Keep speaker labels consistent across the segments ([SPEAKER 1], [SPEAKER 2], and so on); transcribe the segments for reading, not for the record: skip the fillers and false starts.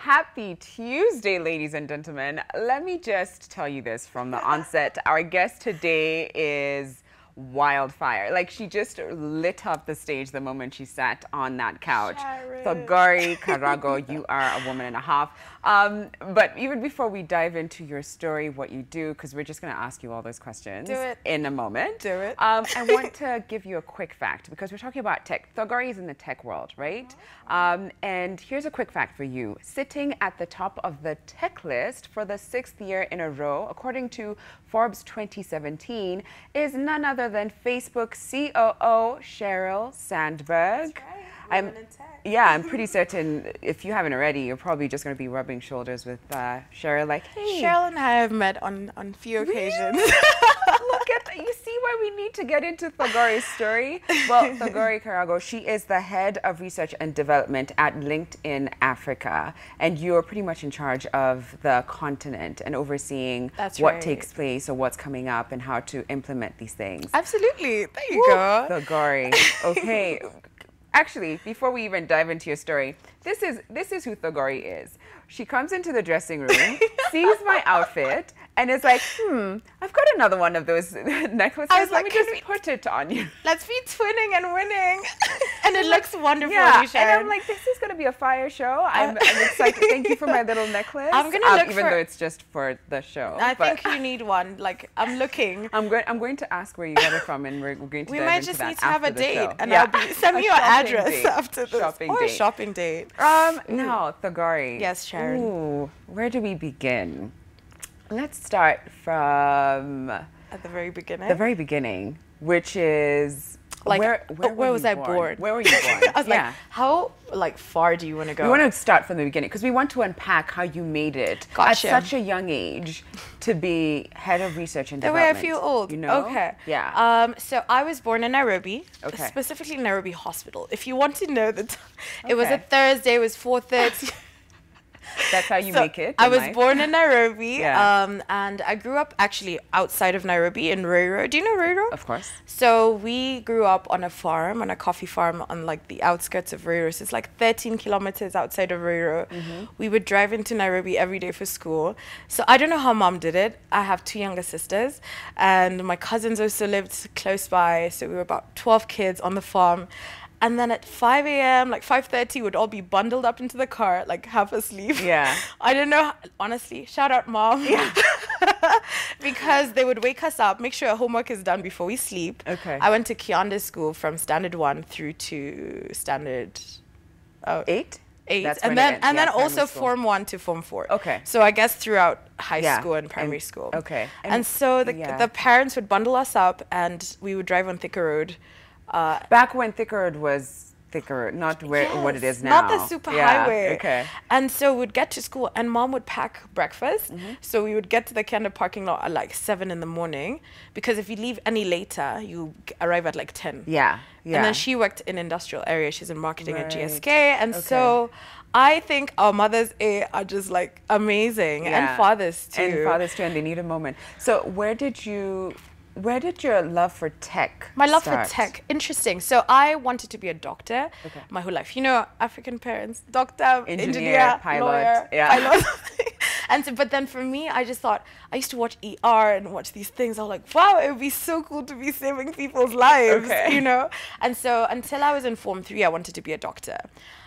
[SPEAKER 1] Happy Tuesday, ladies and gentlemen. Let me just tell you this from the onset. Our guest today is wildfire. Like, she just lit up the stage the moment she sat on that couch. Thogori Karago, you are a woman and a half. But even before we dive into your story, what you do, because we're just going to ask you all those questions in a moment.
[SPEAKER 2] Do it.
[SPEAKER 1] I want to give you a quick fact, because we're talking about tech. Thogori is in the tech world, right? And here's a quick fact for you. Sitting at the top of the tech list for the 6th year in a row, according to Forbes 2017, is none other than Facebook COO Sheryl Sandberg.
[SPEAKER 2] That's right.
[SPEAKER 1] Yeah, I'm pretty certain if you haven't already, you're probably just going to be rubbing shoulders with Sheryl, like, hey.
[SPEAKER 2] Sheryl and I have met on few occasions.
[SPEAKER 1] Look at that. You see why we need to get into Thogori's story? Well, Thogori Karago, she is the head of research and development at LinkedIn Africa, and you're pretty much in charge of the continent and overseeing what takes place or what's coming up and how to implement these things.
[SPEAKER 2] Absolutely. There you go.
[SPEAKER 1] Thogori. Okay. Actually, before we even dive into your story, this is who Thogori is. She comes into the dressing room, sees my outfit, and is like, I've got another one of those necklaces. Let me just put it on you.
[SPEAKER 2] Let's be twinning and winning. And it looks wonderful.
[SPEAKER 1] Yeah, and I'm like, this is going to be a fire show. I'm excited. Thank you for my little necklace.
[SPEAKER 2] I'm going to look
[SPEAKER 1] even though it's just for the show.
[SPEAKER 2] I think you need one. Like, I'm looking.
[SPEAKER 1] I'm going to ask where you got it from, and we're going to
[SPEAKER 2] We
[SPEAKER 1] dive
[SPEAKER 2] might
[SPEAKER 1] into
[SPEAKER 2] just
[SPEAKER 1] that
[SPEAKER 2] need to have a date,
[SPEAKER 1] show.
[SPEAKER 2] and I'll send me your address after this.
[SPEAKER 1] A
[SPEAKER 2] shopping date.
[SPEAKER 1] Now, Thogori.
[SPEAKER 2] Yes, Sharon.
[SPEAKER 1] Ooh, where do we begin? Let's start from
[SPEAKER 2] at the very beginning.
[SPEAKER 1] The very beginning, which is
[SPEAKER 2] like
[SPEAKER 1] where
[SPEAKER 2] was I born?
[SPEAKER 1] Where were you born?
[SPEAKER 2] I was like, how far do you want to go?
[SPEAKER 1] We want to start from the beginning because we want to unpack how you made it at such a young age to be head of research and development.
[SPEAKER 2] The way I feel old.
[SPEAKER 1] You know?
[SPEAKER 2] Okay.
[SPEAKER 1] Yeah.
[SPEAKER 2] So I was born in Nairobi,
[SPEAKER 1] okay.
[SPEAKER 2] Specifically Nairobi Hospital. If you want to know the time, it was a Thursday. It was 4:30.
[SPEAKER 1] That's how you make it.
[SPEAKER 2] I was born in Nairobi, and I grew up actually outside of Nairobi in Ruiru. Do you know Ruiru?
[SPEAKER 1] Of course.
[SPEAKER 2] So we grew up on a farm, on a coffee farm on like the outskirts of Ruiru. So it's like 13 kilometers outside of Ruiru. We would drive into Nairobi every day for school. So I don't know how mom did it. I have 2 younger sisters, and my cousins also lived close by. So we were about 12 kids on the farm. And then at 5 a.m., like 5:30, we'd all be bundled up into the car, like half asleep.
[SPEAKER 1] Yeah.
[SPEAKER 2] I don't know, honestly, shout out mom.
[SPEAKER 1] Yeah.
[SPEAKER 2] Because they would wake us up, make sure our homework is done before we sleep.
[SPEAKER 1] Okay.
[SPEAKER 2] I went to Kianda school from standard 1 through to standard
[SPEAKER 1] 8?
[SPEAKER 2] 8.
[SPEAKER 1] That's
[SPEAKER 2] and then also Form 1 to Form 4.
[SPEAKER 1] Okay.
[SPEAKER 2] So I guess throughout high school and primary school.
[SPEAKER 1] Okay.
[SPEAKER 2] And so the parents would bundle us up and we would drive on Thika Road.
[SPEAKER 1] Back when Thika Road was Thika Road, not what it is now.
[SPEAKER 2] Not the super highway.
[SPEAKER 1] Okay.
[SPEAKER 2] And so we'd get to school and mom would pack breakfast. So we would get to the Kianda parking lot at like 7 in the morning because if you leave any later, you arrive at like 10.
[SPEAKER 1] Yeah.
[SPEAKER 2] And then she worked in industrial area. She's in marketing at GSK. And so I think our mothers are just like amazing and fathers too.
[SPEAKER 1] And they need a moment. So where did your love for tech
[SPEAKER 2] My love
[SPEAKER 1] start?
[SPEAKER 2] for tech. Interesting. So I wanted to be a doctor my whole life. You know, African parents, doctor, engineer
[SPEAKER 1] pilot,
[SPEAKER 2] lawyer,
[SPEAKER 1] yeah.
[SPEAKER 2] pilot. And so, but then for me, I just thought, I used to watch ER and watch these things. I was like, wow, it would be so cool to be saving people's lives, you know? And so until I was in Form 3, I wanted to be a doctor.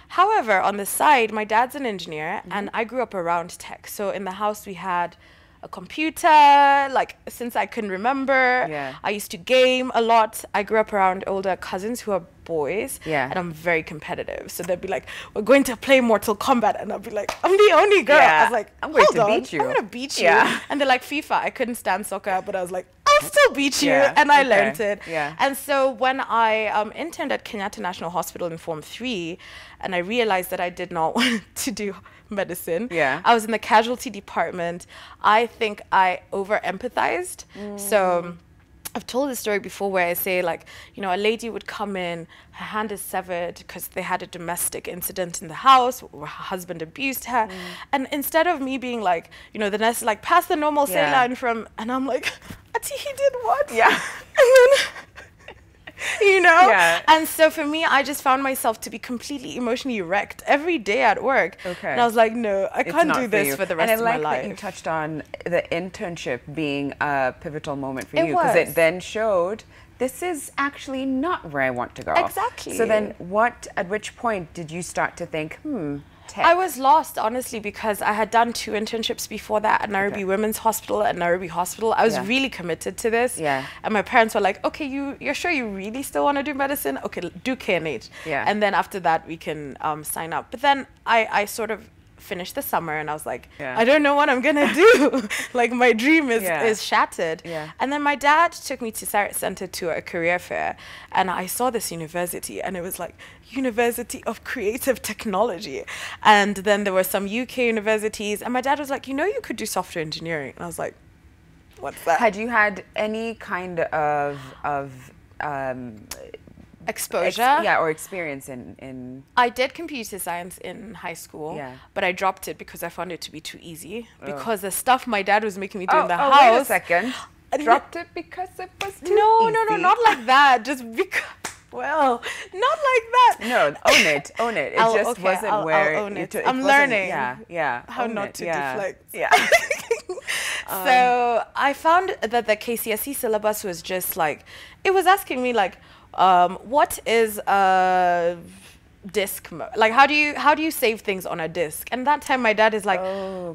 [SPEAKER 2] However, on the side, my dad's an engineer and I grew up around tech. So in the house, we had a computer, like since I can remember. I used to game a lot. I grew up around older cousins who are boys, and I'm very competitive. So they'd be like, we're going to play Mortal Kombat, and I'd be like, I'm the only girl. I was like,
[SPEAKER 1] I'm going to beat you.
[SPEAKER 2] I'm going to beat you. And they're like, FIFA. I couldn't stand soccer, but I was like, I'll still beat you. And I learned it. And so when I interned at Kenyatta National Hospital in Form 3, and I realized that I did not want to do medicine. I was in the casualty department. I think I over-empathized. So I've told this story before where I say, like, you know, a lady would come in, her hand is severed because they had a domestic incident in the house where her husband abused her. And instead of me being like, you know, the nurse is like, pass the normal saline from, and I'm like, Auntie, he did what? And then you know?
[SPEAKER 1] Yeah.
[SPEAKER 2] And so for me, I just found myself to be completely emotionally wrecked every day at work.
[SPEAKER 1] Okay.
[SPEAKER 2] And I was like, no, I can't do this for the rest of my life.
[SPEAKER 1] And I like that you touched on the internship being a pivotal moment for you, because it then showed this is actually not where I want to go.
[SPEAKER 2] Exactly.
[SPEAKER 1] So then at which point did you start to think, tech?
[SPEAKER 2] I was lost, honestly, because I had done 2 internships before that at Nairobi Women's Hospital and Nairobi Hospital. I was really committed to this.
[SPEAKER 1] Yeah.
[SPEAKER 2] And my parents were like, okay, you're sure you really still want to do medicine? Okay, do KNH.
[SPEAKER 1] Yeah.
[SPEAKER 2] And then after that, we can sign up. But then I sort of finished the summer and I was like, I don't know what I'm gonna do. Like my dream is shattered.
[SPEAKER 1] Yeah.
[SPEAKER 2] And then my dad took me to Sarah Center to a career fair, and I saw this university, and it was like University of Creative Technology. And then there were some UK universities, and my dad was like, you know, you could do software engineering. And I was like, what's that?
[SPEAKER 1] Had you had any kind of
[SPEAKER 2] exposure?
[SPEAKER 1] Or experience in...
[SPEAKER 2] I did computer science in high school, but I dropped it because I found it to be too easy. Because the stuff my dad was making me do in the house...
[SPEAKER 1] wait a second. Dropped it because it was too easy?
[SPEAKER 2] No, not like that. Just because... Well, not like that.
[SPEAKER 1] No, own it. It just wasn't where...
[SPEAKER 2] I'll own it. I'm learning how not to deflect.
[SPEAKER 1] Yeah.
[SPEAKER 2] So I found that the KCSE syllabus was just like... It was asking me like... what is a disk like how do you save things on a disk? And that time my dad is like,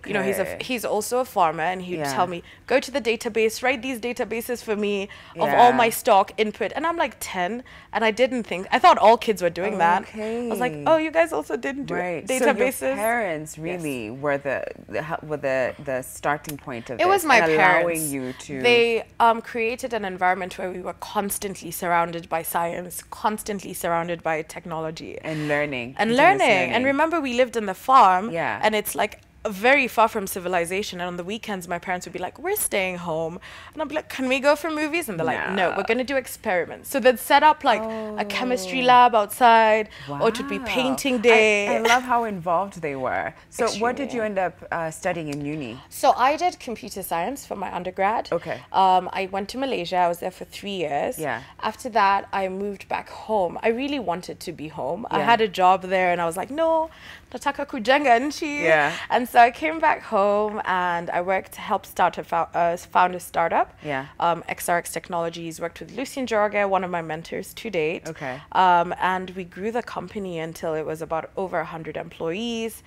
[SPEAKER 2] you know, he's also a farmer, and he'd tell me, go to the database, write these databases for me of all my stock input. And I'm like 10, and I didn't think, I thought all kids were doing that. I was like, oh, you guys also didn't do databases?
[SPEAKER 1] So your parents really were the starting point of
[SPEAKER 2] it was my parents
[SPEAKER 1] allowing you to...
[SPEAKER 2] They created an environment where we were constantly surrounded by science, constantly surrounded by technology
[SPEAKER 1] and learning.
[SPEAKER 2] And remember, we lived in the farm,
[SPEAKER 1] Yeah.
[SPEAKER 2] and it's like very far from civilization. And on the weekends, my parents would be like, we're staying home. And I'd be like, can we go for movies? And they're like, no, we're going to do experiments. So they'd set up like a chemistry lab outside, or it would be painting day.
[SPEAKER 1] I love how involved they were. So
[SPEAKER 2] Extremely.
[SPEAKER 1] What did you end up studying in uni?
[SPEAKER 2] So I did computer science for my undergrad.
[SPEAKER 1] Okay.
[SPEAKER 2] I went to Malaysia. I was there for 3 years.
[SPEAKER 1] Yeah.
[SPEAKER 2] After that, I moved back home. I really wanted to be home. I had a job there, and I was like, no, nataka kujenga nchi.
[SPEAKER 1] Yeah.
[SPEAKER 2] And so I came back home, and I worked to help start found a startup.
[SPEAKER 1] Yeah.
[SPEAKER 2] XRX Technologies, worked with Lucien Jorge, one of my mentors to date.
[SPEAKER 1] Okay.
[SPEAKER 2] And we grew the company until it was about over 100 employees.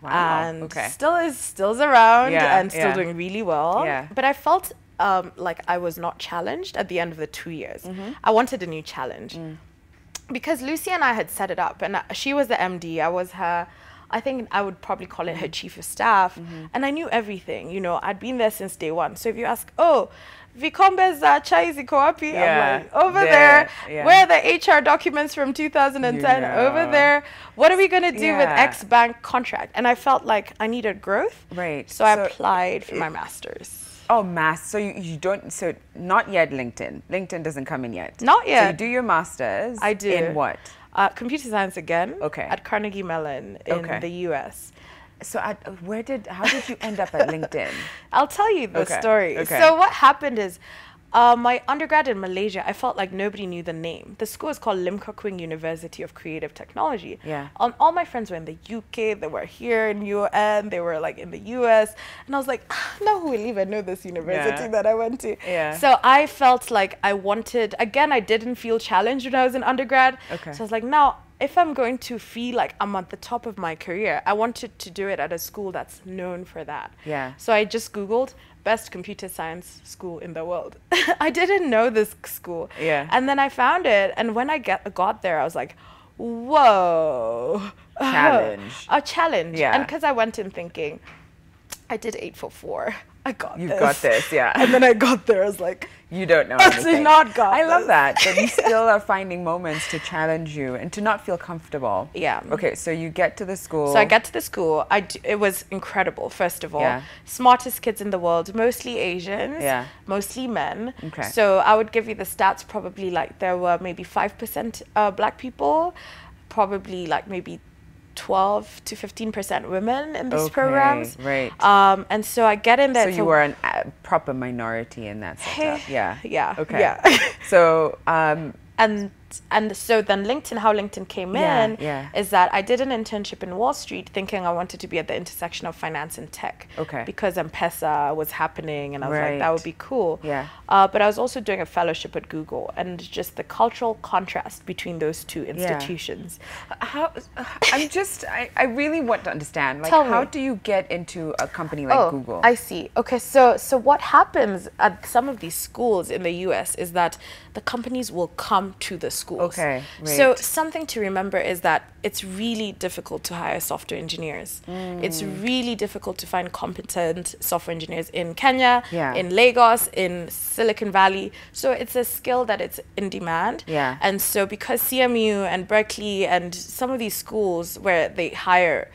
[SPEAKER 1] Wow.
[SPEAKER 2] And still is around and still
[SPEAKER 1] Yeah.
[SPEAKER 2] doing really well.
[SPEAKER 1] Yeah.
[SPEAKER 2] But I felt like I was not challenged at the end of the 2 years. I wanted a new challenge. Because Lucy and I had set it up, and she was the MD. I was her, I think I would probably call it her chief of staff. And I knew everything, you know, I'd been there since day one. So if you ask, oh, Vikombe za chai ziko wapi? I'm like, over there. Where are the HR documents from 2010? Over there. What are we going to do with X bank contract? And I felt like I needed growth.
[SPEAKER 1] Right.
[SPEAKER 2] So I applied for my master's.
[SPEAKER 1] Oh, so you don't, so not yet LinkedIn. LinkedIn doesn't come in yet.
[SPEAKER 2] Not yet.
[SPEAKER 1] So you do your master's.
[SPEAKER 2] I do.
[SPEAKER 1] In what?
[SPEAKER 2] Computer science again.
[SPEAKER 1] Okay.
[SPEAKER 2] At Carnegie Mellon in the US.
[SPEAKER 1] So how did you end up at LinkedIn?
[SPEAKER 2] I'll tell you the story. So what happened is, my undergrad in Malaysia, I felt like nobody knew the name. The school is called Lim Kok Kwing University of Creative Technology.
[SPEAKER 1] Yeah.
[SPEAKER 2] All my friends were in the UK, they were here in UN, they were like in the US. And I was like, no, who will even know this university that I went to?
[SPEAKER 1] Yeah.
[SPEAKER 2] So I felt like I wanted, again, I didn't feel challenged when I was in undergrad.
[SPEAKER 1] Okay.
[SPEAKER 2] So I was like, now, if I'm going to feel like I'm at the top of my career, I wanted to do it at a school that's known for that.
[SPEAKER 1] Yeah.
[SPEAKER 2] So I just Googled best computer science school in the world. I didn't know this school.
[SPEAKER 1] Yeah.
[SPEAKER 2] And then I found it. And when I got there, I was like, whoa.
[SPEAKER 1] Challenge.
[SPEAKER 2] A challenge.
[SPEAKER 1] Yeah.
[SPEAKER 2] And because I went in thinking, I did 8 for 4. I got
[SPEAKER 1] You've
[SPEAKER 2] this.
[SPEAKER 1] got this, yeah.
[SPEAKER 2] And then I got there, I was like,
[SPEAKER 1] you don't know
[SPEAKER 2] I
[SPEAKER 1] anything.
[SPEAKER 2] did not got
[SPEAKER 1] I love
[SPEAKER 2] this.
[SPEAKER 1] that you still are finding moments to challenge you and to not feel comfortable.
[SPEAKER 2] Yeah.
[SPEAKER 1] Okay, so you get to the school.
[SPEAKER 2] So I get to the school. It was incredible, first of all.
[SPEAKER 1] Yeah.
[SPEAKER 2] Smartest kids in the world, mostly Asians, mostly men.
[SPEAKER 1] Okay.
[SPEAKER 2] So I would give you the stats, probably like there were maybe 5% black people, probably like maybe 12 to 15% women in these programs.
[SPEAKER 1] Right.
[SPEAKER 2] And so I get in there.
[SPEAKER 1] So you were a proper minority in that setup. Yeah.
[SPEAKER 2] Yeah.
[SPEAKER 1] Okay.
[SPEAKER 2] Yeah.
[SPEAKER 1] So
[SPEAKER 2] and And so then LinkedIn, how LinkedIn came in is that I did an internship in Wall Street thinking I wanted to be at the intersection of finance and tech. Because M-Pesa was happening and I was like, that would be cool. But I was also doing a fellowship at Google, and just the cultural contrast between those two institutions.
[SPEAKER 1] I really want to understand, like, how do you get into a company like Google?
[SPEAKER 2] I see. Okay, so what happens at some of these schools in the US is that the companies will come to the schools. So something to remember is that it's really difficult to hire software engineers. It's really difficult to find competent software engineers in Kenya, in Lagos, in Silicon Valley. So it's a skill that it's in demand. And so because CMU and Berkeley and some of these schools where they hire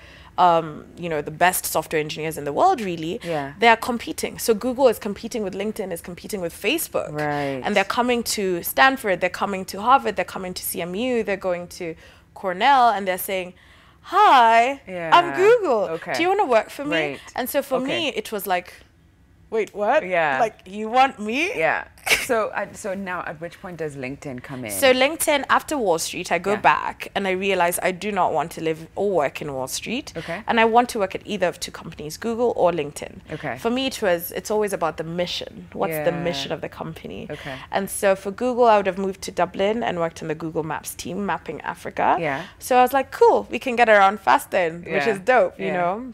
[SPEAKER 2] you know, the best software engineers in the world, really, they are competing. So Google is competing with LinkedIn, is competing with Facebook. And they're coming to Stanford, they're coming to Harvard, they're coming to CMU, they're going to Cornell, and they're saying, hi, I'm Google. Do you want to work for me? And so for me, it was like, wait, what? Like, you want me?
[SPEAKER 1] So now at which point does LinkedIn come in?
[SPEAKER 2] So LinkedIn, after Wall Street, I go back and I realize I do not want to live or work in Wall Street. And I want to work at either of two companies, Google or LinkedIn. For me, it's always about the mission. What's the mission of the company? And so for Google, I would have moved to Dublin and worked on the Google Maps team, mapping Africa. So I was like, cool, we can get around fast then, which is dope, you know?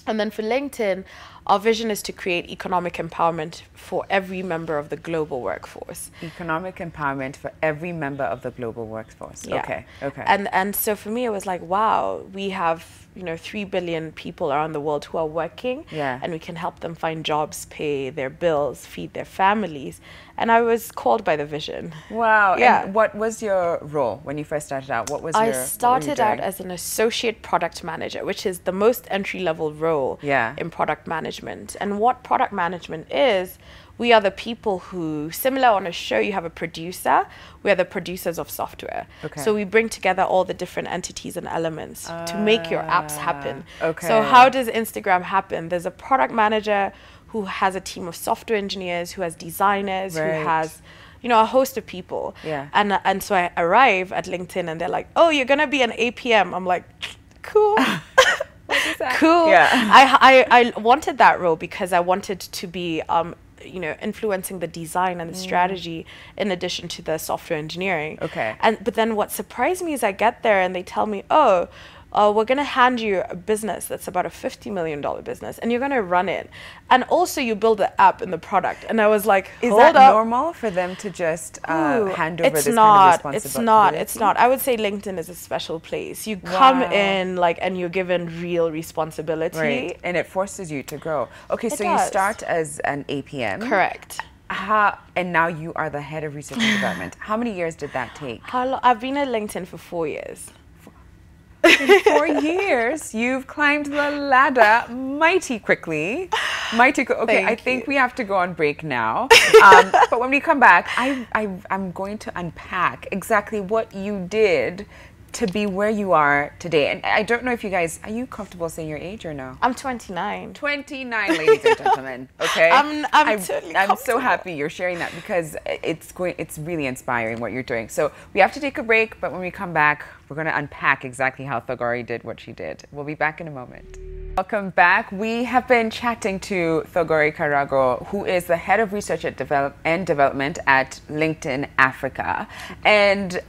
[SPEAKER 2] And then for LinkedIn, our vision is to create economic empowerment for every member of the global workforce.
[SPEAKER 1] Economic empowerment for every member of the global workforce.
[SPEAKER 2] And so for me, it was like, wow, we have, you know, 3 billion people around the world who are working, and we can help them find jobs, pay their bills, feed their families. And I was called by the vision.
[SPEAKER 1] Wow. And what was your role when you first started out?
[SPEAKER 2] I started out as an associate product manager, which is the most entry-level role in product management. And what product management is, we are the people who, similar on a show, you have a producer, we are the producers of software. So we bring together all the different entities and elements to make your apps happen. So how does Instagram happen? There's a product manager who has a team of software engineers, who has designers, who has, you know, a host of people. And so I arrive at LinkedIn and they're like, oh, you're going to be an APM. I'm like, cool. Cool. I wanted that role because I wanted to be, you know, influencing the design and the strategy in addition to the software engineering. But then what surprised me is I get there and they tell me, oh, we're going to hand you a business that's about a $50 million business and you're going to run it. And also you build the app and the product. And I was like,
[SPEAKER 1] is that normal for them to just hand over this kind of responsibility?
[SPEAKER 2] It's not. I would say LinkedIn is a special place. You come in like, and you're given real responsibility.
[SPEAKER 1] And it forces you to grow. So you start as an APM.
[SPEAKER 2] Correct.
[SPEAKER 1] And now you are the head of research and development. How many years did that take?
[SPEAKER 2] I've been at LinkedIn for 4 years.
[SPEAKER 1] In 4 years, you've climbed the ladder mighty quickly. Okay, I think we have to go on break now. But when we come back, I'm going to unpack exactly what you did to be where you are today. And I don't know if you guys, are you comfortable saying your age or no?
[SPEAKER 2] I'm 29.
[SPEAKER 1] 29, ladies and gentlemen. Okay.
[SPEAKER 2] I'm totally
[SPEAKER 1] I'm so happy you're sharing that because it's really inspiring what you're doing. So we have to take a break, but when we come back, we're going to unpack exactly how Thogori did what she did. We'll be back in a moment. Welcome back. We have been chatting to Thogori Karago, who is the head of research and development at Linkedln Africa. And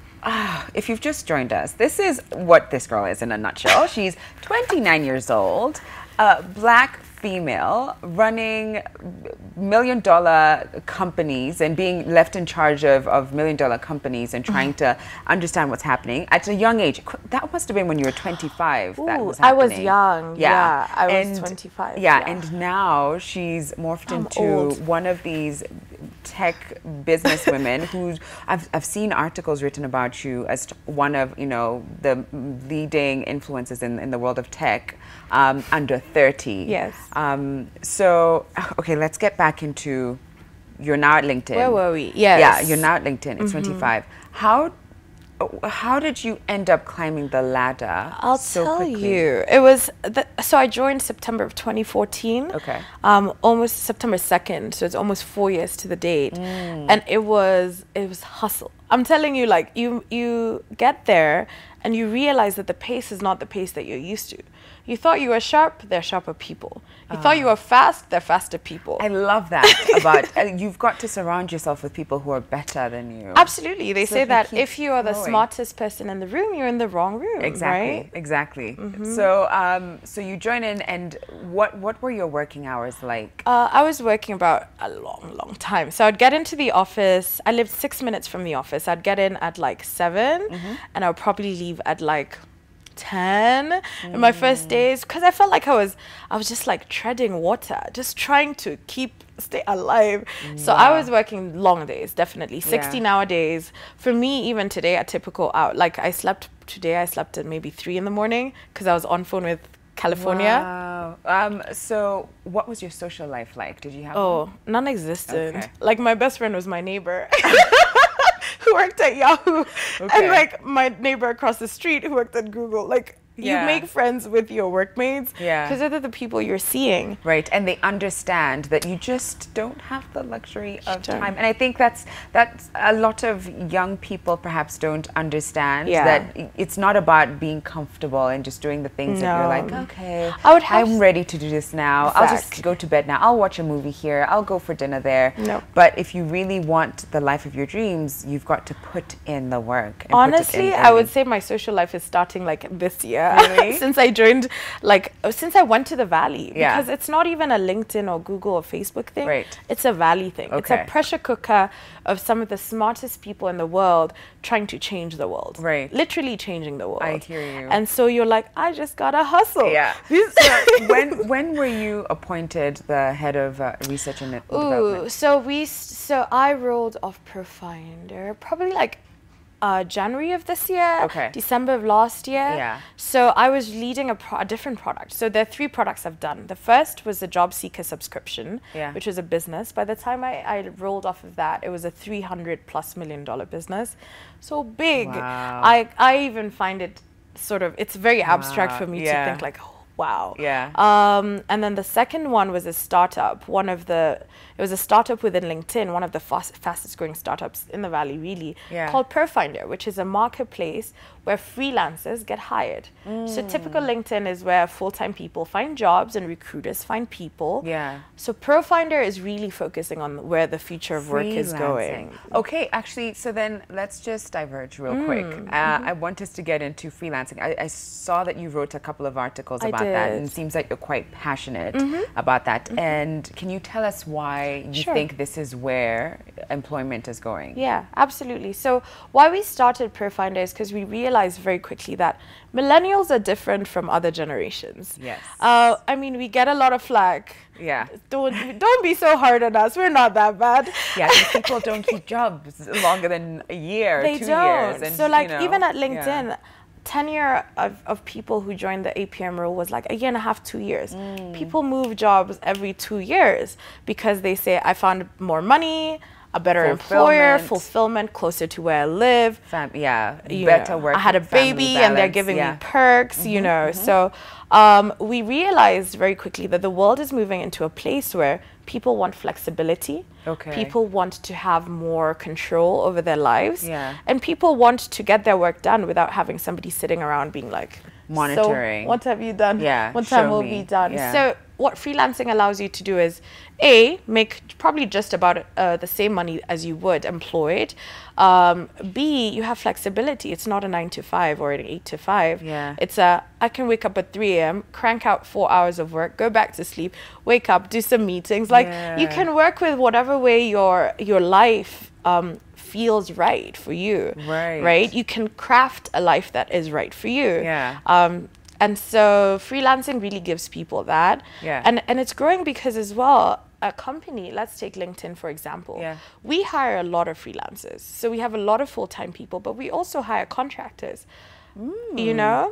[SPEAKER 1] if you've just joined us, this is what this girl is in a nutshell. She's 29 years old, a black female running million-dollar companies and being left in charge of million-dollar companies and trying to understand what's happening at a young age. That must have been when you were 25. That was happening.
[SPEAKER 2] I was young. I was 25.
[SPEAKER 1] And now she's morphed into one of these tech businesswomen who I've seen articles written about you as one of, you know, the leading influences in the world of tech under 30. So, okay, let's get back into, you're now at LinkedIn.
[SPEAKER 2] Where were we?
[SPEAKER 1] Yeah, you're now at LinkedIn. It's 25. How did you end up climbing the ladder so quickly?
[SPEAKER 2] Tell you. It was, so I joined September of 2014. Almost September 2nd. So it's almost 4 years to the date. And it was hustle. I'm telling you, like, you get there and you realize that the pace is not the pace that you're used to. You thought you were sharp, they're sharper people. You thought you were fast, they're faster people.
[SPEAKER 1] I love that about, you've got to surround yourself with people who are better than you.
[SPEAKER 2] Absolutely. They say that if you are the smartest person in the room, you're in the wrong room.
[SPEAKER 1] Exactly,
[SPEAKER 2] right?
[SPEAKER 1] exactly. So so you join in, and what were your working hours like?
[SPEAKER 2] I was working about a long time. So I'd get into the office. I lived 6 minutes from the office. I'd get in at like 7 and I would probably leave at like 10 in my first days, because I felt like I was just like treading water, just trying to stay alive. So I was working long days, definitely 16-hour days. For me, even today, a typical out, like I slept at maybe 3 in the morning because I was on phone with California.
[SPEAKER 1] Wow. So what was your social life like? Did you have
[SPEAKER 2] one? Non-existent. Okay. Like my best friend was my neighbor. Who worked at Yahoo, and like my neighbor across the street who worked at Google. Like you make friends with your workmates because they're the people you're seeing. Right, and they understand that you just don't have the luxury of time. And I think that's a lot of young people perhaps don't understand that it's not about being comfortable and just doing the things that you're like, okay, I'm ready to do this now. Exactly. I'll just go to bed now. I'll watch a movie here. I'll go for dinner there. No. But if you really want the life of your dreams, you've got to put in the work. And honestly, I would say my social life is starting like this year. Really? Since I joined, since I went to the Valley, because it's not even a LinkedIn or Google or Facebook thing. Right. It's a Valley thing. It's a pressure cooker of some of the smartest people in the world trying to change the world. Right. Literally changing the world. I hear you. And so you're like, I just gotta hustle. Yeah. So when were you appointed the head of research and development? So I rolled off ProFinder probably like January of this year, December of last year. Yeah. So I was leading a different product. So there are 3 products I've done. The first was the Job Seeker subscription, which was a business. By the time I rolled off of that, it was a $300+ million business. So big. Wow. I even find it it's very abstract for me to think like, oh, wow. Yeah. And then the second one was a startup. It was a startup within LinkedIn, one of the fastest growing startups in the Valley, really, called ProFinder, which is a marketplace where freelancers get hired. So typical LinkedIn is where full-time people find jobs and recruiters find people. Yeah. So ProFinder is really focusing on where the future of work is going. Okay, actually, so then let's just diverge real quick. I want us to get into freelancing. I saw that you wrote a couple of articles about that, and it seems like you're quite passionate about that. And can you tell us why you think this is where employment is going? Yeah, absolutely. So why we started ProFinder is because we realized very quickly that millennials are different from other generations. Yes. I mean, we get a lot of flack. Yeah. Don't be so hard on us. We're not that bad. Yeah, people don't keep jobs longer than a year, 2 years. And, so like even at LinkedIn, tenure of people who joined the APM role was like 1.5 years, 2 years. People move jobs every 2 years because they say, I found more money, a better employer, fulfillment closer to where I live. Better work. I had a baby and they're giving me perks, you know. So we realized very quickly that the world is moving into a place where people want flexibility. People want to have more control over their lives. And people want to get their work done without having somebody sitting around being like, monitoring. So what have you done? What time will be done? So what freelancing allows you to do is A, make probably just about the same money as you would employed. B, you have flexibility. It's not a 9 to 5 or an 8 to 5. It's I can wake up at 3 a.m., crank out 4 hours of work, go back to sleep, wake up, do some meetings. Like you can work with whatever way your life feels right for you. Right? You can craft a life that is right for you. And so freelancing really gives people that. And it's growing because as well, a company, let's take LinkedIn for example, we hire a lot of freelancers. So we have a lot of full-time people, but we also hire contractors, you know?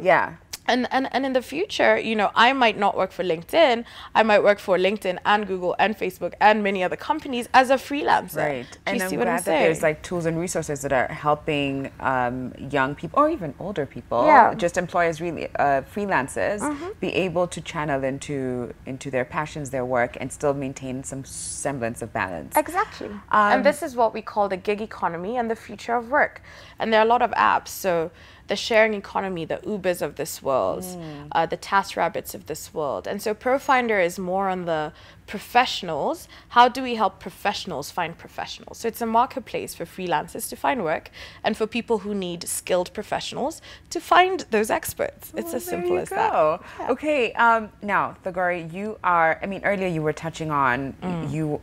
[SPEAKER 2] And in the future, you know, I might not work for LinkedIn. I might work for LinkedIn and Google and Facebook and many other companies as a freelancer.
[SPEAKER 1] Right. And I'm glad that there's like tools and resources that are helping young people or even older people, just employers really, freelancers, be able to channel into their passions, their work, and still maintain some semblance of balance.
[SPEAKER 2] Exactly. And this is what we call the gig economy and the future of work. And there are a lot of apps. So the sharing economy, the Ubers of this world, the TaskRabbits of this world. And so ProFinder is more on the professionals. How do we help professionals find professionals? So it's a marketplace for freelancers to find work and for people who need skilled professionals to find those experts. It's as simple as that.
[SPEAKER 1] Yeah. Okay, now, Thogori, you are, I mean, earlier you were touching on,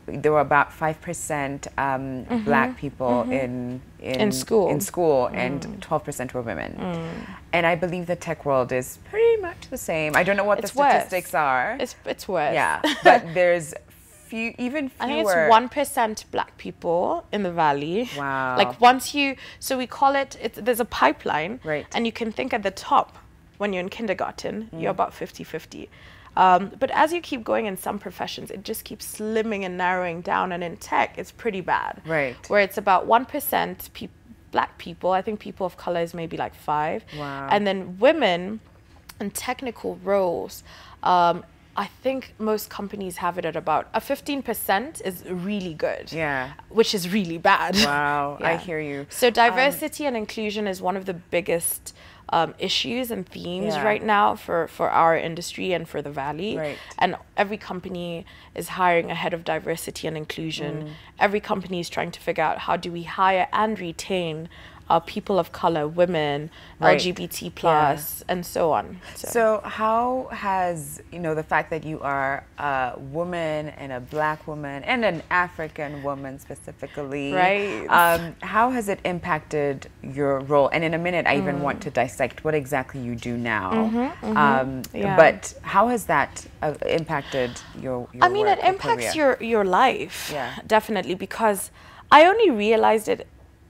[SPEAKER 1] there were about 5% Black people in school and 12% were women. And I believe the tech world is pretty much the same. I don't know what the statistics are.
[SPEAKER 2] It's worse.
[SPEAKER 1] Yeah, but there's even fewer.
[SPEAKER 2] I think it's 1% Black people in the Valley.
[SPEAKER 1] Wow.
[SPEAKER 2] Like once you, so we call it, there's a pipeline.
[SPEAKER 1] Right.
[SPEAKER 2] And you can think at the top, when you're in kindergarten, you're about 50-50. But as you keep going in some professions, it just keeps slimming and narrowing down. And in tech, it's pretty bad.
[SPEAKER 1] Right.
[SPEAKER 2] Where it's about 1% Black people. I think people of color is maybe like 5%.
[SPEAKER 1] Wow.
[SPEAKER 2] And then women in technical roles, I think most companies have it at about 15% is really good.
[SPEAKER 1] Yeah.
[SPEAKER 2] Which is really bad.
[SPEAKER 1] Wow. I hear you.
[SPEAKER 2] So diversity and inclusion is one of the biggest issues and themes right now for our industry and for the Valley.
[SPEAKER 1] Right.
[SPEAKER 2] And every company is hiring a head of diversity and inclusion. Every company is trying to figure out how do we hire and retain people of color, women, LGBT plus, and so on.
[SPEAKER 1] So how has, you know, the fact that you are a woman and a Black woman and an African woman specifically, how has it impacted your role? And in a minute, I even want to dissect what exactly you do now. But how has that impacted your
[SPEAKER 2] I mean,
[SPEAKER 1] work,
[SPEAKER 2] it impacts your life, definitely, because I only realized it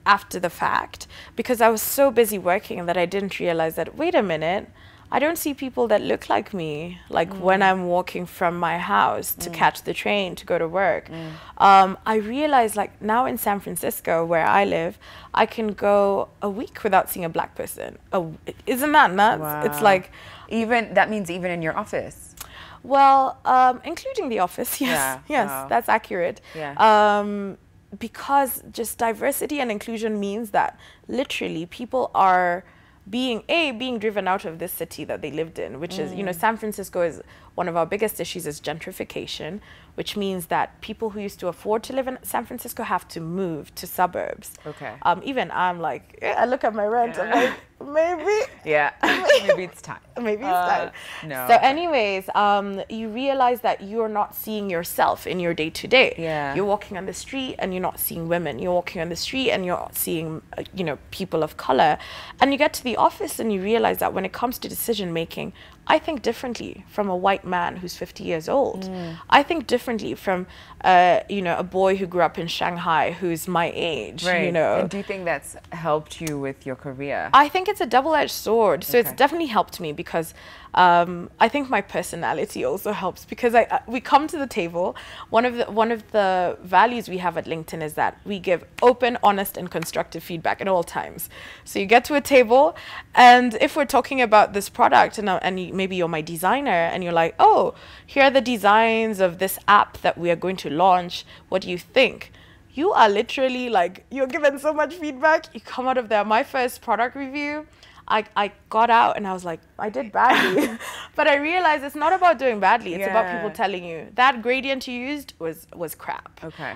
[SPEAKER 2] after the fact, because I was so busy working that I didn't realize that, wait a minute, I don't see people that look like me, like when I'm walking from my house to catch the train to go to work. I realized, like, now in San Francisco, where I live, I can go a week without seeing a Black person. Isn't that nuts?
[SPEAKER 1] Wow.
[SPEAKER 2] It's like,
[SPEAKER 1] that means even in your office?
[SPEAKER 2] Well, including the office, yes. Yes, that's accurate. Because just diversity and inclusion means that literally people are being driven out of this city that they lived in, which is, you know, San Francisco is one of our biggest issues is gentrification, which means that people who used to afford to live in San Francisco have to move to suburbs.
[SPEAKER 1] Okay.
[SPEAKER 2] Even I'm like, I look at my rent, I'm like, maybe.
[SPEAKER 1] Maybe it's time.
[SPEAKER 2] Maybe it's time.
[SPEAKER 1] No.
[SPEAKER 2] So anyways, you realize that you're not seeing yourself in your day-to-day. You're walking on the street and you're not seeing women. You're walking on the street and you're seeing, you know, people of color. And you get to the office and you realize that when it comes to decision making, I think differently from a white man who's 50 years old. I think differently from, you know, a boy who grew up in Shanghai who's my age, you know.
[SPEAKER 1] And do you think that's helped you with your career?
[SPEAKER 2] I think it's a double-edged sword. So it's definitely helped me because I think my personality also helps because we come to the table. One of the values we have at LinkedIn is that we give open, honest, and constructive feedback at all times. So you get to a table, and if we're talking about this product, and maybe you're my designer, and you're like, oh, here are the designs of this app that we are going to launch. What do you think? You are literally like, you're given so much feedback. You come out of there. My first product review, I got out and I was like, I did badly. But I realized it's not about doing badly. It's about people telling you that gradient you used was crap.
[SPEAKER 1] Okay.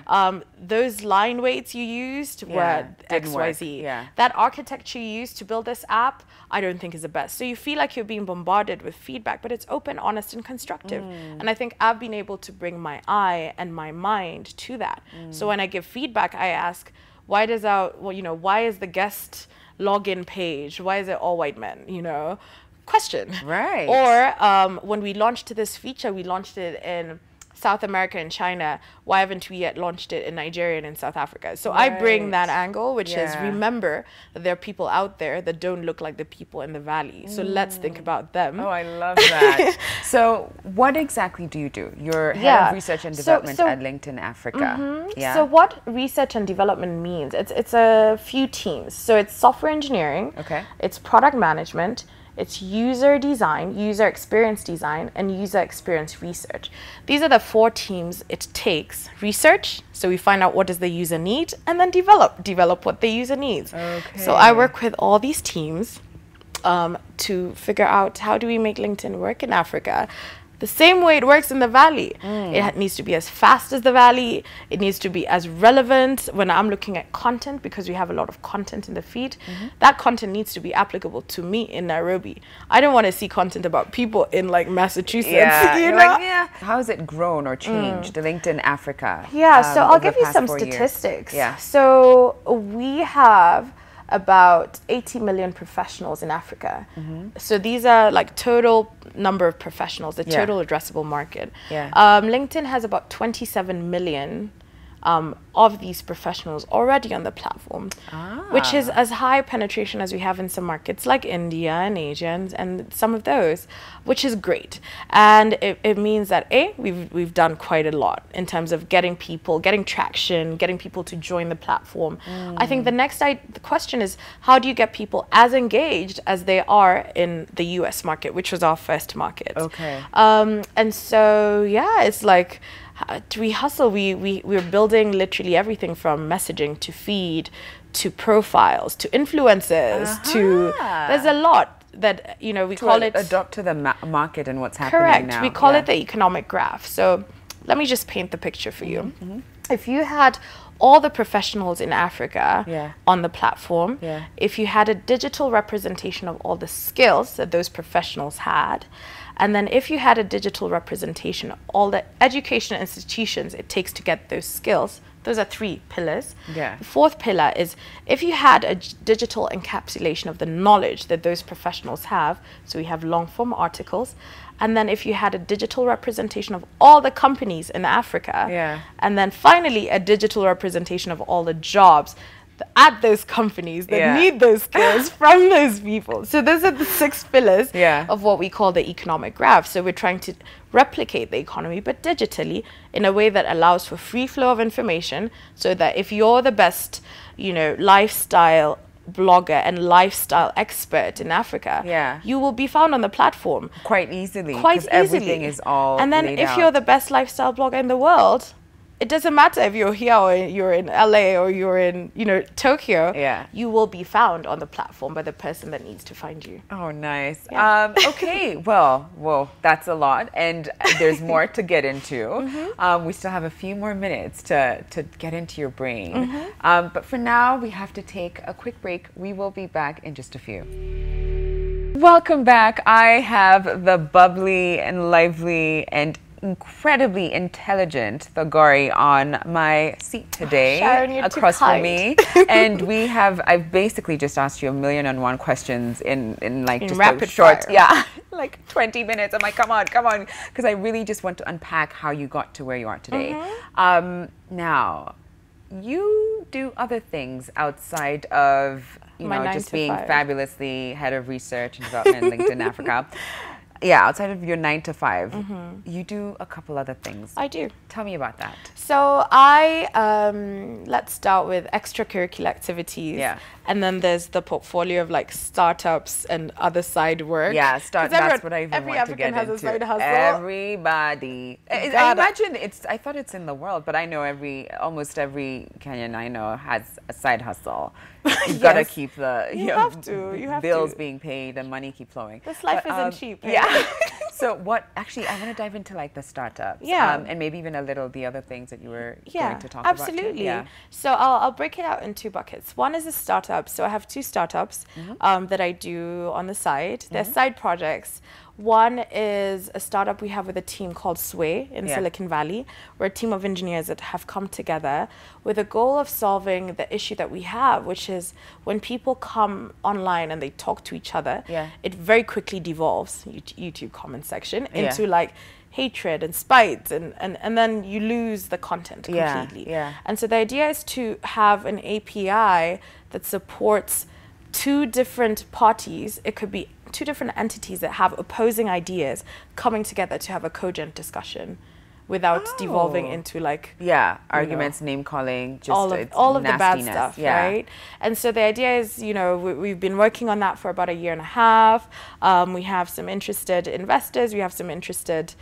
[SPEAKER 2] Those line weights you used were XYZ. That architecture you used to build this app, I don't think is the best. So you feel like you're being bombarded with feedback, but it's open, honest, and constructive. And I think I've been able to bring my eye and my mind to that. So when I give feedback, I ask, why is the guest login page, why is it all white men, you know? Question.
[SPEAKER 1] Right.
[SPEAKER 2] Or when we launched this feature, we launched it in South America and China, why haven't we yet launched it in Nigeria and in South Africa? So I bring that angle, which is remember that there are people out there that don't look like the people in the valley. So let's think about them.
[SPEAKER 1] Oh, I love that. So what exactly do you do? You're head of research and development at Linkedln Africa.
[SPEAKER 2] So what research and development means, it's a few teams. So it's software engineering, it's product management, it's user design, user experience design, and user experience research. These are the 4 teams it takes. Research, so we find out what does the user need, and then develop what the user needs. So I work with all these teams to figure out how do we make LinkedIn work in Africa. The same way it works in the valley. It needs to be as fast as the valley. It needs to be as relevant. When I'm looking at content, because we have a lot of content in the feed, that content needs to be applicable to me in Nairobi. I don't want to see content about people in like Massachusetts. You know?
[SPEAKER 1] How has it grown or changed, the LinkedIn Africa?
[SPEAKER 2] So I'll give you some statistics. So we have about 80 million professionals in Africa. So these are like total number of professionals, the total addressable market. LinkedIn has about 27 million of these professionals already on the platform, which is as high penetration as we have in some markets like India and Asia and some of those, which is great. And it means that we've done quite a lot in terms of getting traction, getting people to join the platform. I think the question is, how do you get people as engaged as they are in the US market, which was our first market? And so it's like, we hustle. We're building literally everything from messaging to feed to profiles to influencers to there's a lot that we call it
[SPEAKER 1] adopt to the market and what's happening now.
[SPEAKER 2] We call it the economic graph. So let me just paint the picture for you. If you had all the professionals in Africa on the platform, if you had a digital representation of all the skills that those professionals had, and then if you had a digital representation of all the educational institutions it takes to get those skills, those are 3 pillars. The 4th pillar is if you had a digital encapsulation of the knowledge that those professionals have, so we have long form articles, and then if you had a digital representation of all the companies in Africa, and then finally a digital representation of all the jobs at those companies that need those skills from those people. So those are the 6 pillars of what we call the economic graph. So we're trying to replicate the economy, but digitally in a way that allows for free flow of information, so that if you're the best, lifestyle blogger and lifestyle expert in Africa, you will be found on the platform
[SPEAKER 1] quite easily. Because everything is all
[SPEAKER 2] and then if you're the best lifestyle blogger in the world, it doesn't matter if you're here or you're in LA or you're in, Tokyo. You will be found on the platform by the person that needs to find you.
[SPEAKER 1] Oh, nice. Okay. Well, that's a lot, and there's more to get into. We still have a few more minutes to get into your brain. But for now, we have to take a quick break. We will be back in just a few. Welcome back. I have the bubbly and lively and incredibly intelligent Thogori on my seat today,
[SPEAKER 2] Sharon, you're
[SPEAKER 1] across
[SPEAKER 2] too
[SPEAKER 1] from me. And I've basically just asked you 1,000,001 questions in like just
[SPEAKER 2] rapid
[SPEAKER 1] a short,
[SPEAKER 2] fire.
[SPEAKER 1] like 20 minutes. I'm like, come on, because I really just want to unpack how you got to where you are today. Now, you do other things outside of just being fabulously head of research and development in LinkedIn Africa. Outside of your 9 to 5, you do a couple other things.
[SPEAKER 2] I do.
[SPEAKER 1] Tell me about that.
[SPEAKER 2] So let's start with extracurricular activities. And then there's the portfolio of like startups and other side work.
[SPEAKER 1] That's what I even want to get into.
[SPEAKER 2] Every African has a side hustle.
[SPEAKER 1] Everybody. I imagine I thought it's in the world, but I know almost every Kenyan I know has a side hustle. You've got to keep the bills being paid and money keep flowing.
[SPEAKER 2] This life isn't cheap.
[SPEAKER 1] So actually, I want to dive into like the startups. And maybe even a little the other things that you were going to talk about.
[SPEAKER 2] Absolutely. So I'll break it out in 2 buckets. One is a startup. So I have 2 startups that I do on the side. They're side projects One is a startup we have with a team called Sway in Silicon Valley. We're a team of engineers that have come together with a goal of solving the issue that we have, which is when people come online and they talk to each other, it very quickly devolves, YouTube comment section, into like hatred and spite, and then you lose the content completely. And so the idea is to have an API that supports two different parties. It could be two different entities that have opposing ideas coming together to have a cogent discussion without devolving into like
[SPEAKER 1] arguments, name calling, just
[SPEAKER 2] all of the bad stuff, right? And so the idea is, you know, we've been working on that for about 1.5 years. We have some interested investors, we have some interested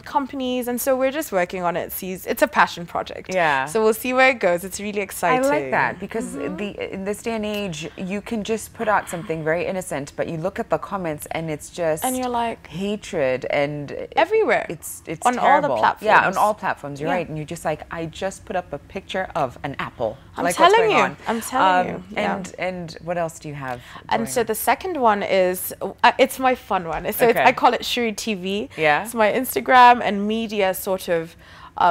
[SPEAKER 2] companies, and so we're just working on it. It's a passion project. So we'll see where it goes. It's really exciting.
[SPEAKER 1] I like that because in this day and age, you can just put out something very innocent, but you look at the comments and it's just
[SPEAKER 2] you're like
[SPEAKER 1] hatred and
[SPEAKER 2] everywhere.
[SPEAKER 1] It's
[SPEAKER 2] on
[SPEAKER 1] terrible.
[SPEAKER 2] all the platforms.
[SPEAKER 1] Yeah, on all platforms. You're right, and you're just like, I just put up a picture of an apple.
[SPEAKER 2] I'm telling you. I'm telling you.
[SPEAKER 1] And what else do you have?
[SPEAKER 2] And so the second one is it's my fun one. So I call it Shuri TV. It's my Instagram and media sort of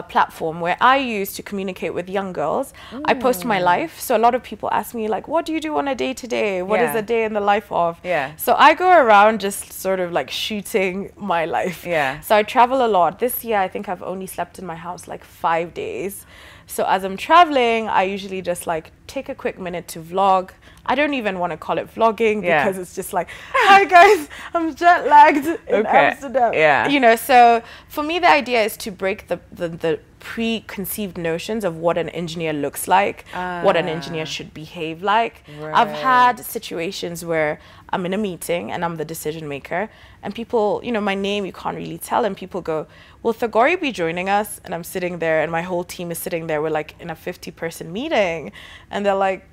[SPEAKER 2] platform where I use to communicate with young girls. I post my life. So a lot of people ask me like, what do you do on a day to day? What is a day in the life of? So I go around just sort of like shooting my life. So I travel a lot. This year, I think I've only slept in my house like 5 days. So as I'm traveling, I usually just like take a quick minute to vlog. I don't even want to call it vlogging because it's just like, hi guys, I'm jet lagged in Amsterdam. You know, so for me, the idea is to break the preconceived notions of what an engineer looks like, what an engineer should behave like. I've had situations where I'm in a meeting and I'm the decision maker and people, you know, my name you can't really tell, and people go, will Thogori be joining us? And I'm sitting there and my whole team is sitting there. We're like in a 50-person meeting and they're like,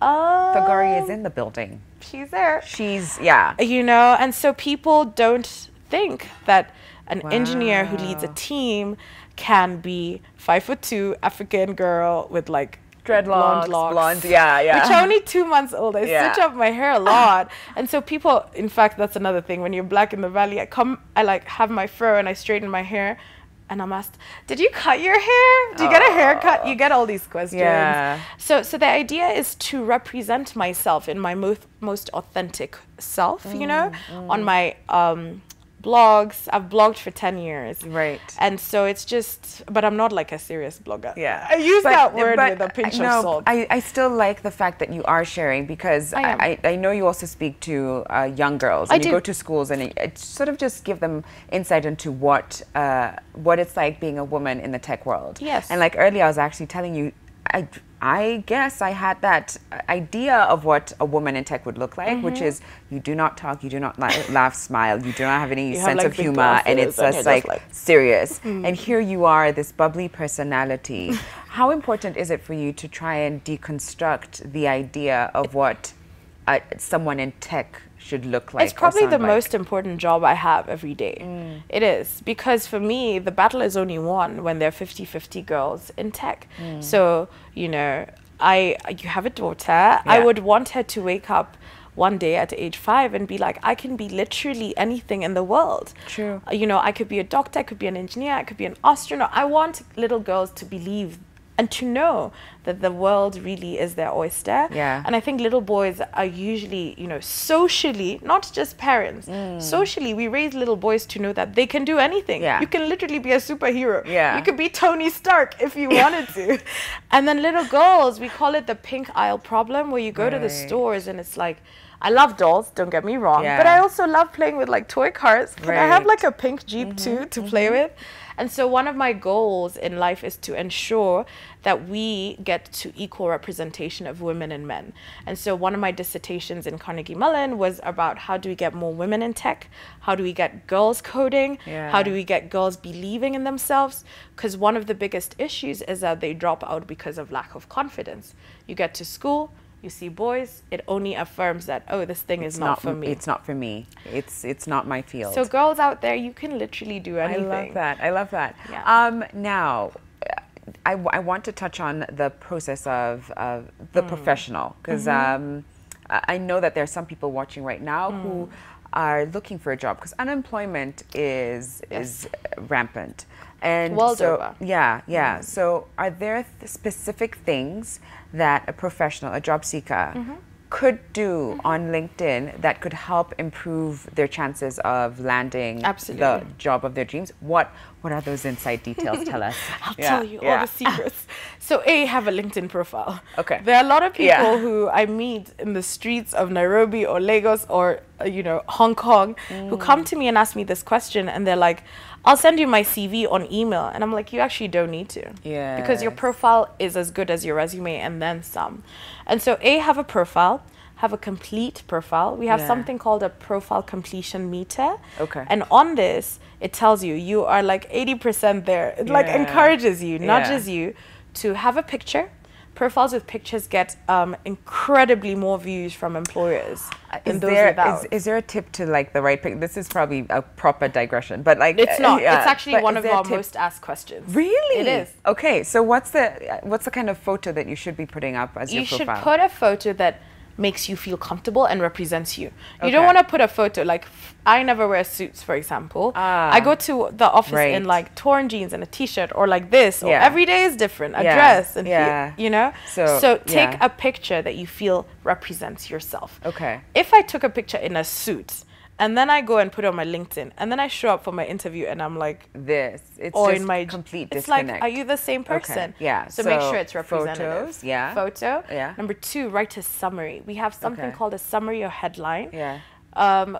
[SPEAKER 1] Thogori is in the building.
[SPEAKER 2] She's there.
[SPEAKER 1] She's,
[SPEAKER 2] you know, and so people don't think that an engineer who leads a team can be 5'2" African girl with like
[SPEAKER 1] dreadlocks, blonde,
[SPEAKER 2] which are only 2 months old. I stitch up my hair a lot, and so people. In fact, that's another thing. When you're black in the valley, I like have my fro and I straighten my hair, and I'm asked, "Did you cut your hair? Do you get a haircut?" You get all these questions. So the idea is to represent myself in my most authentic self. You know, on my blogs. I've blogged for 10 years.
[SPEAKER 1] Right.
[SPEAKER 2] And so it's just, but I'm not like a serious blogger. I use that word with a pinch of salt.
[SPEAKER 1] I still like the fact that you are sharing because I know you also speak to young girls. And you go to schools and it sort of just give them insight into what it's like being a woman in the tech world.
[SPEAKER 2] Yes.
[SPEAKER 1] And like earlier I was actually telling you, I guess I had that idea of what a woman in tech would look like, which is you do not talk, you do not laugh, smile, you do not have any sense of humor, and it's just like serious. And here you are, this bubbly personality. How important is it for you to try and deconstruct the idea of what someone in tech should look like?
[SPEAKER 2] It's probably the most important job I have every day. It is, because for me, the battle is only won when there are 50-50 girls in tech. So, you know, you have a daughter. I would want her to wake up one day at age 5 and be like, I can be literally anything in the world.
[SPEAKER 1] True.
[SPEAKER 2] You know, I could be a doctor, I could be an engineer, I could be an astronaut. I want little girls to believe and to know that the world really is their oyster. And I think little boys are usually, you know, socially, not just parents, socially, we raise little boys to know that they can do anything. You can literally be a superhero. You could be Tony Stark if you wanted to. And then little girls, we call it the pink aisle problem, where you go to the stores and it's like, I love dolls, don't get me wrong, but I also love playing with like toy cars. Can I have like a pink Jeep too to play with? And so one of my goals in life is to ensure that we get to equal representation of women and men. And so one of my dissertations in Carnegie Mellon was about how do we get more women in tech? How do we get girls coding? How do we get girls believing in themselves? Because one of the biggest issues is that they drop out because of lack of confidence. You get to school, you see boys, it only affirms that, oh, this thing is not for me.
[SPEAKER 1] It's not for me. It's not my field.
[SPEAKER 2] So girls out there, you can literally do anything.
[SPEAKER 1] I love that. I love that. Now, I want to touch on the process of the professional, because I know that there are some people watching right now who are looking for a job, because unemployment is rampant. And
[SPEAKER 2] World
[SPEAKER 1] so,
[SPEAKER 2] over.
[SPEAKER 1] yeah. So are there specific things that a professional, a job seeker, could do on LinkedIn that could help improve their chances of landing the job of their dreams? What are those inside details? Tell us.
[SPEAKER 2] I'll tell you all the secrets. So have a LinkedIn profile.
[SPEAKER 1] Okay.
[SPEAKER 2] There are a lot of people who I meet in the streets of Nairobi or Lagos or Hong Kong who come to me and ask me this question, and they're like, I'll send you my CV on email. And I'm like, you actually don't need to.
[SPEAKER 1] Yeah.
[SPEAKER 2] Because your profile is as good as your resume and then some. And so have a profile, have a complete profile. We have something called a profile completion meter.
[SPEAKER 1] Okay.
[SPEAKER 2] And on this, it tells you are like 80% there. It like encourages you, nudges you to have a picture. Profiles with pictures get incredibly more views from employers than those without.
[SPEAKER 1] Is there a tip to like the right pic? This is probably a proper digression, but like
[SPEAKER 2] it's not. It's actually one of our most asked questions.
[SPEAKER 1] Really?
[SPEAKER 2] It is.
[SPEAKER 1] Okay, so what's the kind of photo that you should be putting up as your profile?
[SPEAKER 2] You should put a photo that makes you feel comfortable and represents you. You don't want to put a photo like, I never wear suits, for example. I go to the office in like torn jeans and a t-shirt, or like this, or every day is different, a dress, and so take a picture that you feel represents yourself.
[SPEAKER 1] Okay.
[SPEAKER 2] If I took a picture in a suit and then I go and put it on my LinkedIn, and then I show up for my interview and I'm like,
[SPEAKER 1] it's
[SPEAKER 2] or
[SPEAKER 1] just
[SPEAKER 2] in my
[SPEAKER 1] complete
[SPEAKER 2] it's
[SPEAKER 1] disconnect.
[SPEAKER 2] like, are you the same person?
[SPEAKER 1] Okay. Yeah.
[SPEAKER 2] So make sure it's representative.
[SPEAKER 1] Photos,
[SPEAKER 2] Photo.
[SPEAKER 1] Yeah.
[SPEAKER 2] Number 2, write a summary. We have something called a summary or headline.
[SPEAKER 1] Yeah.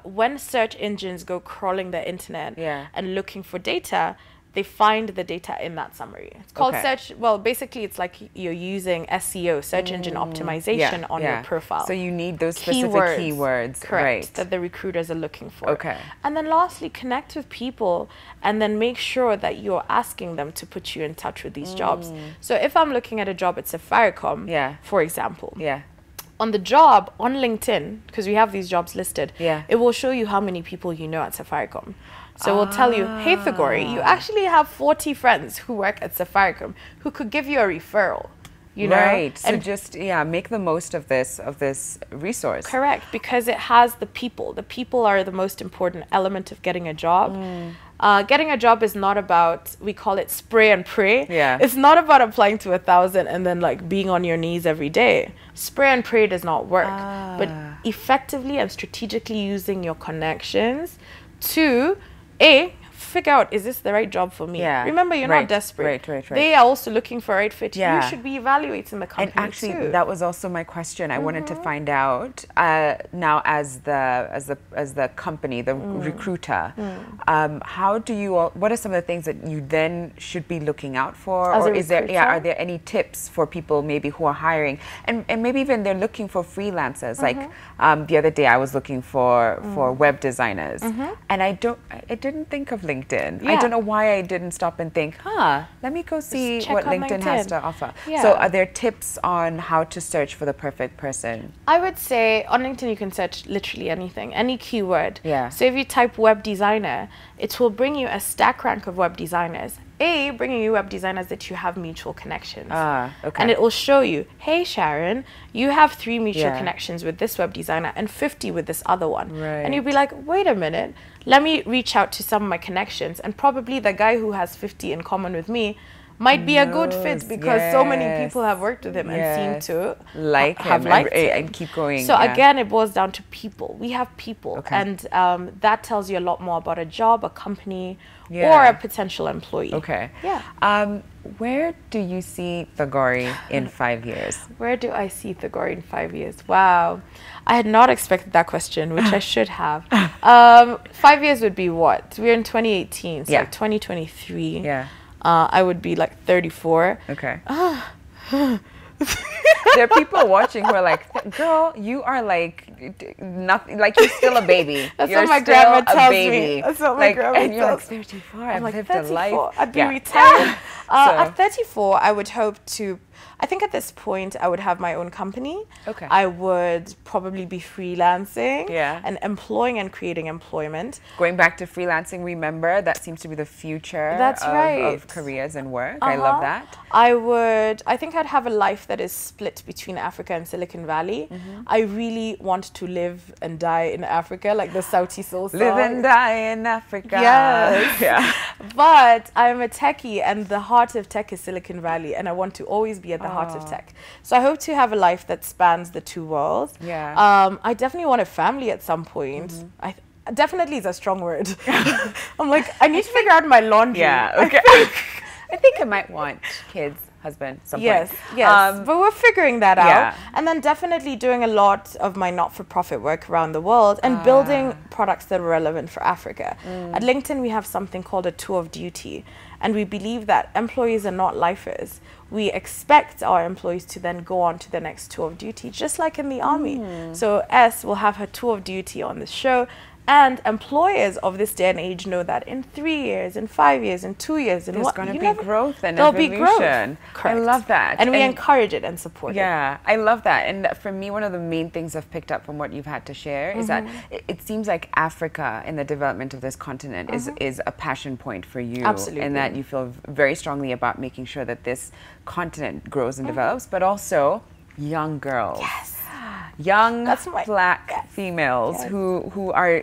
[SPEAKER 2] When search engines go crawling the internet and looking for data, they find the data in that summary. It's called search. Well, basically, it's like you're using SEO, search engine optimization, on your profile.
[SPEAKER 1] So you need those specific keywords,
[SPEAKER 2] correct, that the recruiters are looking for.
[SPEAKER 1] Okay.
[SPEAKER 2] And then lastly, connect with people, and then make sure that you're asking them to put you in touch with these jobs. So if I'm looking at a job at Safaricom, for example, on the job on LinkedIn, because we have these jobs listed, it will show you how many people you know at Safaricom. So we'll tell you, hey, Thogori, you actually have 40 friends who work at Safaricom who could give you a referral. You know?
[SPEAKER 1] Right. So just make the most of this resource.
[SPEAKER 2] Correct, because it has the people. The people are the most important element of getting a job. Getting a job is not about, we call it spray and pray. It's not about applying to 1,000 and then like being on your knees every day. Spray and pray does not work. But effectively and strategically using your connections to figure out, is this the right job for me? Remember, you're not desperate.
[SPEAKER 1] Right.
[SPEAKER 2] They are also looking for a right fit. You should be evaluating the company.
[SPEAKER 1] And actually, that was also my question. I wanted to find out now, as the company, the recruiter, how do you? What are some of the things that you then should be looking out for?
[SPEAKER 2] As
[SPEAKER 1] or
[SPEAKER 2] a
[SPEAKER 1] is there?
[SPEAKER 2] recruiter?
[SPEAKER 1] Are there any tips for people maybe who are hiring, and maybe even they're looking for freelancers? Like the other day, I was looking for web designers, and I didn't think of LinkedIn. I don't know why I didn't stop and think, let me go see what LinkedIn has to offer. So are there tips on how to search for the perfect person?
[SPEAKER 2] I would say on LinkedIn you can search literally anything, any keyword.
[SPEAKER 1] So
[SPEAKER 2] if you type web designer, it will bring you a stack rank of web designers. Bringing you web designers that you have mutual connections. And it will show you, hey Sharon, you have 3 mutual connections with this web designer and 50 with this other one. And you'll be like, wait a minute, let me reach out to some of my connections, and probably the guy who has 50 in common with me might be a good fit because so many people have worked with him and seem to have liked him
[SPEAKER 1] and keep going.
[SPEAKER 2] So again, it boils down to people. We have people, and that tells you a lot more about a job, a company, or a potential employee.
[SPEAKER 1] Where do you see Thogori in 5 years?
[SPEAKER 2] Where do I see Thogori in 5 years? Wow. I had not expected that question, which I should have. 5 years would be what? We're in 2018, so like 2023. I would be like 34.
[SPEAKER 1] There are people watching who are like, girl, you are like nothing, like you're still a baby.
[SPEAKER 2] That's
[SPEAKER 1] you're
[SPEAKER 2] what my
[SPEAKER 1] still
[SPEAKER 2] grandma
[SPEAKER 1] a
[SPEAKER 2] tells
[SPEAKER 1] baby.
[SPEAKER 2] me. That's what my grandma
[SPEAKER 1] and you're like
[SPEAKER 2] tells
[SPEAKER 1] 34,
[SPEAKER 2] I'm
[SPEAKER 1] I've
[SPEAKER 2] like
[SPEAKER 1] lived
[SPEAKER 2] 34.
[SPEAKER 1] a life.
[SPEAKER 2] I'd be retired. At 34, I would hope to I think at this point I would have my own company.
[SPEAKER 1] Okay.
[SPEAKER 2] I would probably be freelancing
[SPEAKER 1] Yeah.
[SPEAKER 2] and employing and creating employment.
[SPEAKER 1] Going back to freelancing, remember, that seems to be the future
[SPEAKER 2] That's right.
[SPEAKER 1] of careers and work. I love that.
[SPEAKER 2] I think I'd have a life that is split between Africa and Silicon Valley. I really want to live and die in Africa, like the Sauti Soul song.
[SPEAKER 1] Live and die in Africa.
[SPEAKER 2] Yes.
[SPEAKER 1] Yeah.
[SPEAKER 2] But I'm a techie, and the heart of tech is Silicon Valley, and I want to always be at the heart of tech. So I hope to have a life that spans the two worlds.
[SPEAKER 1] Yeah.
[SPEAKER 2] I definitely want a family at some point. Definitely is a strong word. I'm like, I need to figure out my laundry.
[SPEAKER 1] Yeah, okay. I think I might want kids, husband, some
[SPEAKER 2] Yes,
[SPEAKER 1] point.
[SPEAKER 2] yes. But we're figuring that out.
[SPEAKER 1] Yeah.
[SPEAKER 2] And then definitely doing a lot of my not-for-profit work around the world and building products that are relevant for Africa. At LinkedIn, we have something called a tour of duty. And we believe that employees are not lifers. We expect our employees to then go on to the next tour of duty, just like in the army. So S will have her tour of duty on this show. And employers of this day and age know that in 3 years, in 5 years, in 2 years, in
[SPEAKER 1] there's going to be growth and
[SPEAKER 2] there'll
[SPEAKER 1] evolution.
[SPEAKER 2] be growth.
[SPEAKER 1] I love that.
[SPEAKER 2] And we encourage it and support it.
[SPEAKER 1] Yeah, I love that. And for me, one of the main things I've picked up from what you've had to share is that it seems like Africa in the development of this continent is a passion point for you.
[SPEAKER 2] Absolutely.
[SPEAKER 1] And that you feel very strongly about making sure that this continent grows and develops, but also young girls.
[SPEAKER 2] Yes.
[SPEAKER 1] Young black females who are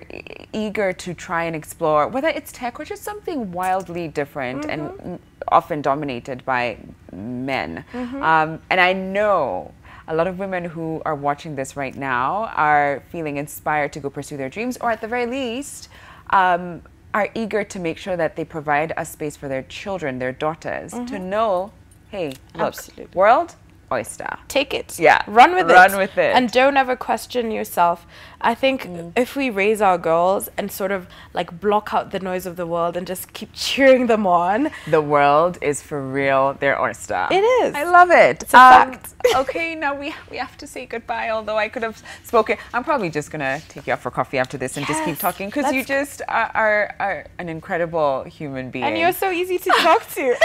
[SPEAKER 1] eager to try and explore, whether it's tech or just something wildly different and often dominated by men. And I know a lot of women who are watching this right now are feeling inspired to go pursue their dreams, or at the very least, are eager to make sure that they provide a space for their children, their daughters, to know, hey, look, world, oyster.
[SPEAKER 2] Take it.
[SPEAKER 1] Yeah.
[SPEAKER 2] Run with it.
[SPEAKER 1] Run with it.
[SPEAKER 2] And don't ever question yourself. I think if we raise our girls and sort of like block out the noise of the world and just keep cheering them on.
[SPEAKER 1] The world is for real their oyster.
[SPEAKER 2] It is.
[SPEAKER 1] I love it.
[SPEAKER 2] It's a fact.
[SPEAKER 1] Okay, now we have to say goodbye, although I could have spoken. I'm probably just going to take you out for coffee after this and just keep talking, because you just are an incredible human being.
[SPEAKER 2] And you're so easy to talk to.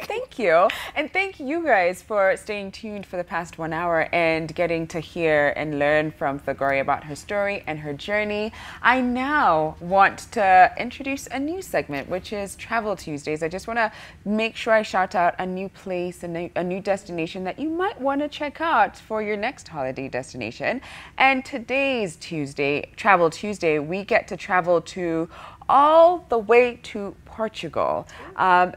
[SPEAKER 1] Thank you. And thank you guys for staying tuned for the past 1 hour and getting to hear and learn from Thogori about her story and her journey. I now want to introduce a new segment, which is Travel Tuesdays. I just want to make sure I shout out a new place and a new destination that you might want to check out for your next holiday destination. And today's Tuesday, Travel Tuesday, we get to travel to all the way to Portugal.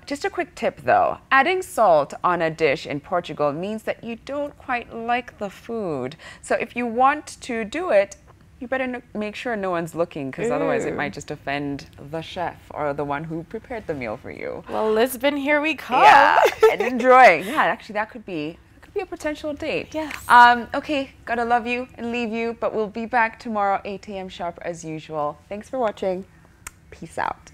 [SPEAKER 1] Just a quick tip though, adding salt on a dish in Portugal means that you don't quite like the food. So if you want to do it, you better make sure no one's looking, because otherwise it might just offend the chef or the one who prepared the meal for you.
[SPEAKER 2] Well, Lisbon, here we come.
[SPEAKER 1] Yeah, and enjoy. Yeah, actually that could be a potential date.
[SPEAKER 2] Yes.
[SPEAKER 1] Okay, gotta love you and leave you, but we'll be back tomorrow 8 a.m. sharp as usual. Thanks for watching. Peace out.